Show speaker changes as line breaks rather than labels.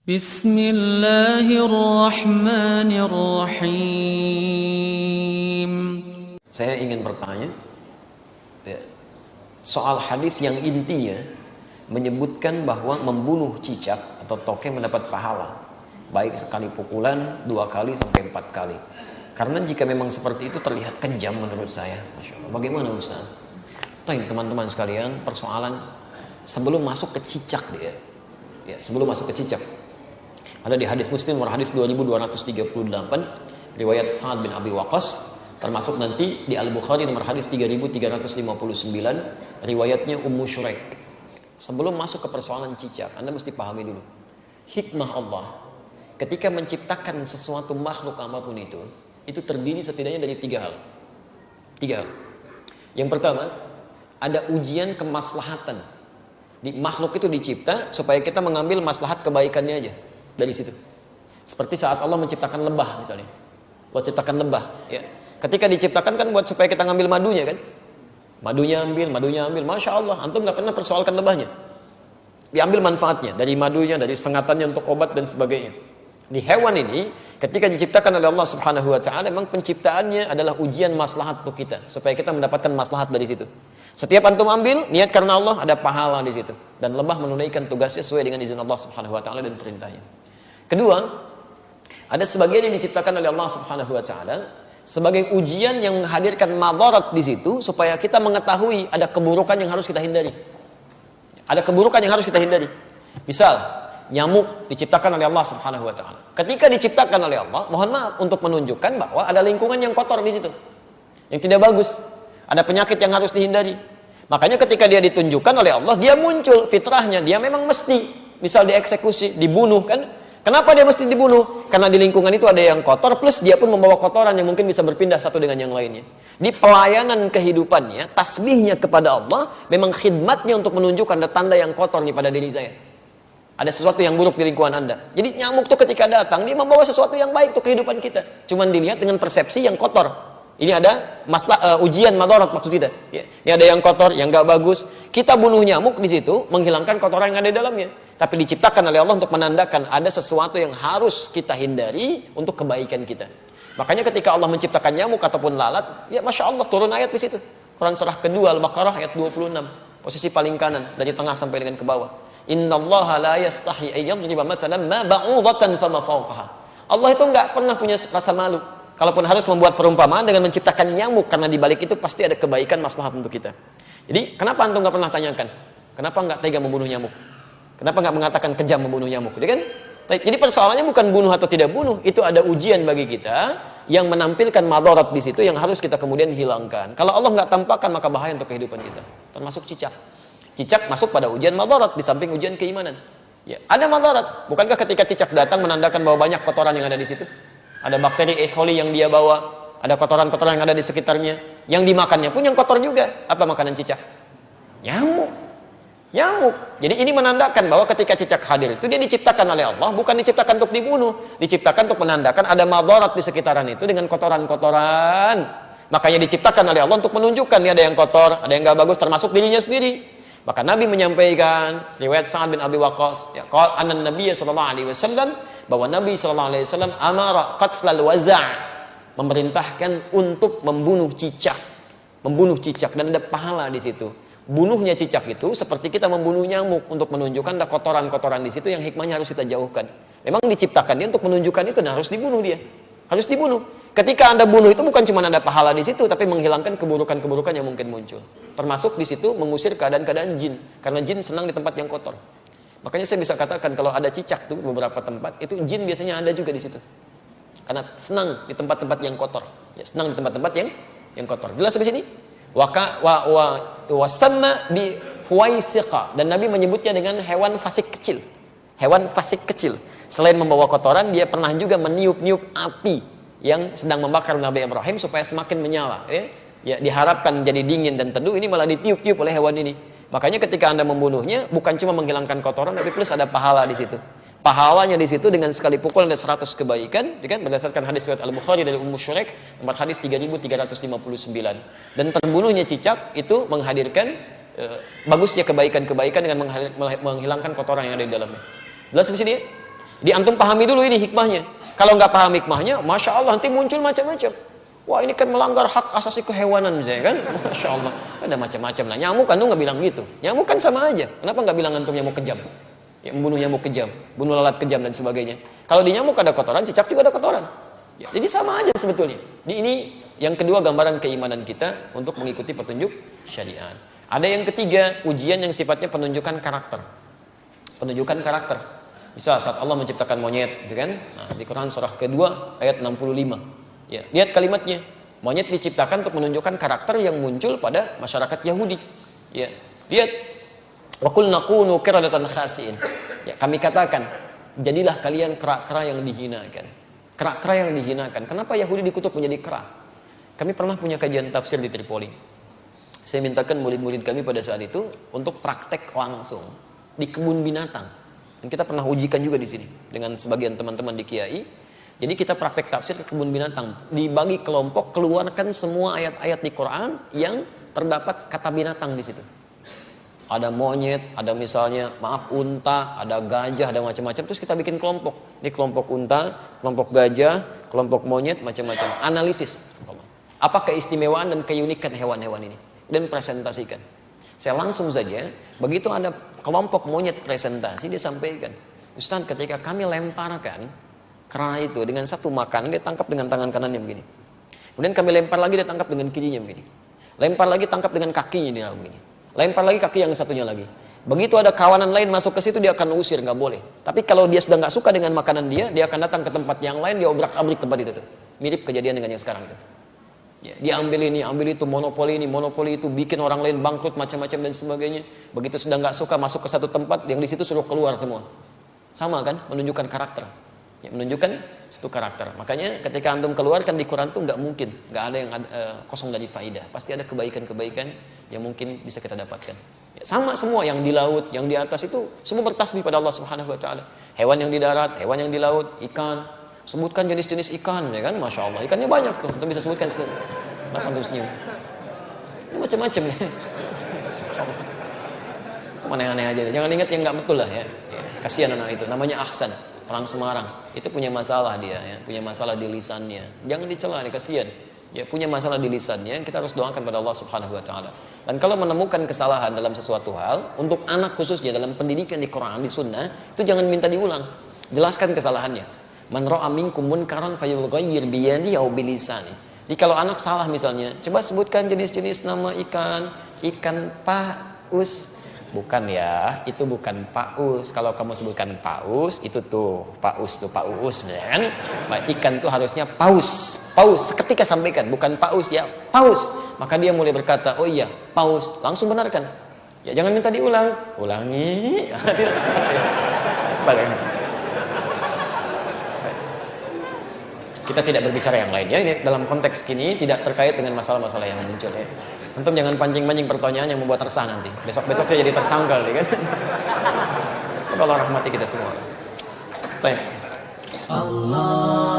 Bismillahirrahmanirrahim.
Saya ingin bertanya soal hadis yang intinya menyebutkan bahwa membunuh cicak atau tokek mendapat pahala, baik sekali pukulan, 2 kali sampai 4 kali. Karena jika memang seperti itu terlihat kejam menurut saya. Masya Allah. Bagaimana Ustaz? Teman-teman sekalian, persoalan sebelum masuk ke cicak dia. Sebelum masuk ke cicak. Ada di hadis Muslim nomor hadis 2238 riwayat Sa'ad bin Abi Waqqas, termasuk nanti di Al-Bukhari nomor hadis 3359 riwayatnya Ummu Syuraik. Sebelum masuk ke persoalan cicak, Anda mesti pahami dulu hikmah Allah ketika menciptakan sesuatu makhluk apapun itu terdiri setidaknya dari 3 hal. 3 hal. Yang pertama, ada ujian kemaslahatan. Di makhluk itu dicipta supaya kita mengambil maslahat kebaikannya aja dari situ. Seperti saat Allah menciptakan lebah misalnya. Allah ciptakan lebah, ya. Ketika diciptakan kan buat supaya kita ngambil madunya kan. Madunya ambil. Masya Allah, antum nggak pernah persoalkan lebahnya. Diambil manfaatnya dari madunya, dari sengatannya untuk obat dan sebagainya. Di hewan ini, ketika diciptakan oleh Allah Subhanahu Wa Taala, memang penciptaannya adalah ujian maslahat untuk kita, supaya kita mendapatkan maslahat dari situ. Setiap antum ambil niat karena Allah, ada pahala di situ, dan lebah menunaikan tugasnya sesuai dengan izin Allah Subhanahu Wa Taala dan perintahnya. Kedua, ada sebagian yang diciptakan oleh Allah Subhanahu Wa Taala sebagai ujian yang menghadirkan madarat di situ, supaya kita mengetahui ada keburukan yang harus kita hindari. Ada keburukan yang harus kita hindari. Misal, nyamuk diciptakan oleh Allah Subhanahu Wa Taala. Ketika diciptakan oleh Allah, mohon maaf untuk menunjukkan bahwa ada lingkungan yang kotor di situ, yang tidak bagus. Ada penyakit yang harus dihindari. Makanya ketika dia ditunjukkan oleh Allah, dia muncul fitrahnya, dia memang mesti, misal dieksekusi, dibunuh kan? Kenapa dia mesti dibunuh? Karena di lingkungan itu ada yang kotor, plus dia pun membawa kotoran yang mungkin bisa berpindah satu dengan yang lainnya. Di pelayanan kehidupannya, tasbihnya kepada Allah, memang khidmatnya untuk menunjukkan ada tanda yang kotor nih pada diri saya. Ada sesuatu yang buruk di lingkungan Anda. Jadi nyamuk tuh ketika datang, dia membawa sesuatu yang baik untuk kehidupan kita. Cuman dilihat dengan persepsi yang kotor. Ini ada ujian madarat maksud kita. Ini ada yang kotor, yang gak bagus. Kita bunuh nyamuk di situ, menghilangkan kotoran yang ada di dalamnya. Tapi diciptakan oleh Allah untuk menandakan ada sesuatu yang harus kita hindari untuk kebaikan kita. Makanya ketika Allah menciptakan nyamuk ataupun lalat, ya Masya Allah turun ayat di situ. Quran surah kedua Al-Baqarah ayat 26. Posisi paling kanan dari tengah sampai dengan ke bawah. Innallaha la yastahi ayyadriba mathalan ma ba'udatan fama fawqaha. Allah itu enggak pernah punya rasa malu kalaupun harus membuat perumpamaan dengan menciptakan nyamuk, karena di balik itu pasti ada kebaikan maslahat untuk kita. Jadi kenapa antum enggak pernah tanyakan? Kenapa enggak tega membunuh nyamuk? Kenapa enggak mengatakan kejam membunuh nyamuk? Jadi kan? Jadi persoalannya bukan bunuh atau tidak bunuh, itu ada ujian bagi kita yang menampilkan madarat di situ yang harus kita kemudian hilangkan. Kalau Allah enggak tampakkan, maka bahaya untuk kehidupan kita. Termasuk cicak. Cicak masuk pada ujian madarat di samping ujian keimanan. Ya, ada madarat. Bukankah ketika cicak datang menandakan bahwa banyak kotoran yang ada di situ? Ada bakteri E. coli yang dia bawa, ada kotoran-kotoran yang ada di sekitarnya. Yang dimakannya pun yang kotor juga. Apa makanan cicak? Nyamuk. Jadi ini menandakan bahwa ketika cicak hadir itu dia diciptakan oleh Allah, bukan diciptakan untuk dibunuh, diciptakan untuk menandakan ada madarat di sekitaran itu dengan kotoran-kotoran. Makanya diciptakan oleh Allah untuk menunjukkan ini ada yang kotor, ada yang gak bagus, termasuk dirinya sendiri. Maka Nabi menyampaikan riwayat Sa'ad bin Abi Waqqas, ya, qala anna Nabiy sallallahu alaihi wasallam, bahwa Nabi sallallahu alaihi wasallam amara qatlal waza', memerintahkan untuk membunuh cicak dan ada pahala di situ. Bunuhnya cicak itu seperti kita membunuh nyamuk, untuk menunjukkan ada kotoran-kotoran di situ yang hikmahnya harus kita jauhkan. Memang diciptakan dia untuk menunjukkan itu, dan harus dibunuh dia. Harus dibunuh. Ketika Anda bunuh itu bukan cuma ada pahala di situ, tapi menghilangkan keburukan-keburukan yang mungkin muncul. Termasuk di situ mengusir keadaan-keadaan jin, karena jin senang di tempat yang kotor. Makanya saya bisa katakan kalau ada cicak tuh beberapa tempat, itu jin biasanya ada juga di situ. Karena senang di tempat-tempat yang kotor. Ya, senang di tempat-tempat yang kotor. Jelas sampai sini? Wasanna bi fuwaisiqa, dan Nabi menyebutnya dengan hewan fasik kecil. Hewan fasik kecil. Selain membawa kotoran, dia pernah juga meniup-niup api yang sedang membakar Nabi Ibrahim supaya semakin menyala. Ya, diharapkan jadi dingin dan teduh, ini malah ditiup-tiup oleh hewan ini. Makanya ketika Anda membunuhnya, bukan cuma menghilangkan kotoran, tapi plus ada pahala di situ. Pahalanya di situ dengan sekali pukul ada 100 kebaikan, kan? Berdasarkan hadis riwayat Al-Bukhari dari Ummu Syuraik nomor hadis 3359. Dan terbunuhnya cicak itu menghadirkan bagusnya kebaikan-kebaikan dengan menghilangkan kotoran yang ada di dalamnya. Jelas di sini? Di antum pahami dulu ini hikmahnya. Kalau nggak paham hikmahnya, masya Allah nanti muncul macam-macam. Wah ini kan melanggar hak asasi kehewanan misalnya kan, masya Allah. Ada macam-macam lah. Nyamuk antum nggak bilang gitu. Nyamuk kan sama aja. Kenapa nggak bilang antum nyamuk kejam? Ya, membunuh nyamuk kejam, bunuh lalat kejam dan sebagainya. Kalau di nyamuk ada kotoran, cicak juga ada kotoran. Ya, jadi sama aja sebetulnya. Ini yang kedua gambaran keimanan kita untuk mengikuti petunjuk syariat. Ada yang ketiga, ujian yang sifatnya penunjukan karakter. Penunjukan karakter. Bisa saat Allah menciptakan monyet, gitu kan? Nah, di Quran surah kedua ayat 65. Ya, lihat kalimatnya. Monyet diciptakan untuk menunjukkan karakter yang muncul pada masyarakat Yahudi. Ya, lihat. Wa qulna kunu qiradatan khasiin. Ya, kami katakan, jadilah kalian kera-kera yang dihinakan. Kera-kera yang dihinakan. Kenapa Yahudi dikutuk menjadi kera? Kami pernah punya kajian tafsir di Tripoli. Saya mintakan murid-murid kami pada saat itu untuk praktek langsung di kebun binatang. Dan kita pernah ujikan juga di sini dengan sebagian teman-teman di Kiai. Jadi kita praktek tafsir ke kebun binatang. Dibagi kelompok, keluarkan semua ayat-ayat di Quran yang terdapat kata binatang di situ. Ada monyet, ada misalnya unta, ada gajah, ada macam-macam. Terus kita bikin kelompok. Ini kelompok unta, kelompok gajah, kelompok monyet, macam-macam. Analisis. Apa keistimewaan dan keunikan hewan-hewan ini? Dan presentasikan. Saya langsung saja, begitu ada kelompok monyet presentasi, dia sampaikan. Ustaz, ketika kami lemparkan kera itu dengan satu makanan, dia tangkap dengan tangan kanannya begini. Kemudian kami lempar lagi, dia tangkap dengan kirinya begini. Lempar lagi, tangkap dengan kakinya dia begini. Lempar lagi kaki yang satunya lagi. Begitu ada kawanan lain masuk ke situ, dia akan usir, nggak boleh. Tapi kalau dia sudah nggak suka dengan makanan dia akan datang ke tempat yang lain, dia obrak-abrik tempat itu tuh. Mirip kejadian dengan yang sekarang itu. Ya, dia ambil ini, ambil itu, monopoli ini, monopoli itu, bikin orang lain bangkrut macam-macam dan sebagainya. Begitu sudah nggak suka masuk ke satu tempat, yang di situ suruh keluar semua. Sama kan, menunjukkan karakter. Ya, menunjukkan satu karakter. Makanya ketika antum keluarkan di Quran tuh nggak mungkin, nggak ada yang kosong dari faidah. Pasti ada kebaikan-kebaikan yang mungkin bisa kita dapatkan. Ya, sama semua yang di laut, yang di atas itu semua bertasbih pada Allah Subhanahu Wa Taala. Hewan yang di darat, hewan yang di laut, ikan. Sebutkan jenis-jenis ikan, ya kan? Masya Allah, ikannya banyak tuh. Antum bisa sebutkan sekali. Kenapa antum senyum? Ini macam-macam ya. Itu mana yang aneh aja. Jangan ingat yang nggak betul lah ya. Kasihan anak itu. Namanya Ahsan. Orang Semarang itu punya masalah dia ya, punya masalah di lisannya. Jangan dicela, kasihan. Ya, punya masalah di lisannya, kita harus doakan pada Allah Subhanahu Wa Taala. Dan kalau menemukan kesalahan dalam sesuatu hal, untuk anak khususnya dalam pendidikan di Quran, di Sunnah, itu jangan minta diulang, jelaskan kesalahannya. Man ra'a minkum munkaran falyughayyir bi yadihi aw bi lisani. Jadi kalau anak salah misalnya, coba sebutkan jenis-jenis nama ikan paus. Bukan ya, itu bukan paus. Kalau kamu sebutkan paus, itu tuh paus kan? Nah, ikan tuh harusnya paus. Paus, seketika sampaikan, bukan paus ya, paus. Maka dia mulai berkata, oh iya, paus. Langsung benarkan. Ya jangan minta diulang. Ulangi. Kita tidak berbicara yang lain ya. Ini dalam konteks kini tidak terkait dengan masalah-masalah yang muncul ya. Antum jangan pancing-pancing pertanyaan yang membuat resah nanti. Besok-besoknya jadi tersangkal ya kan. Semoga Allah rahmati kita semua. Baik. Allah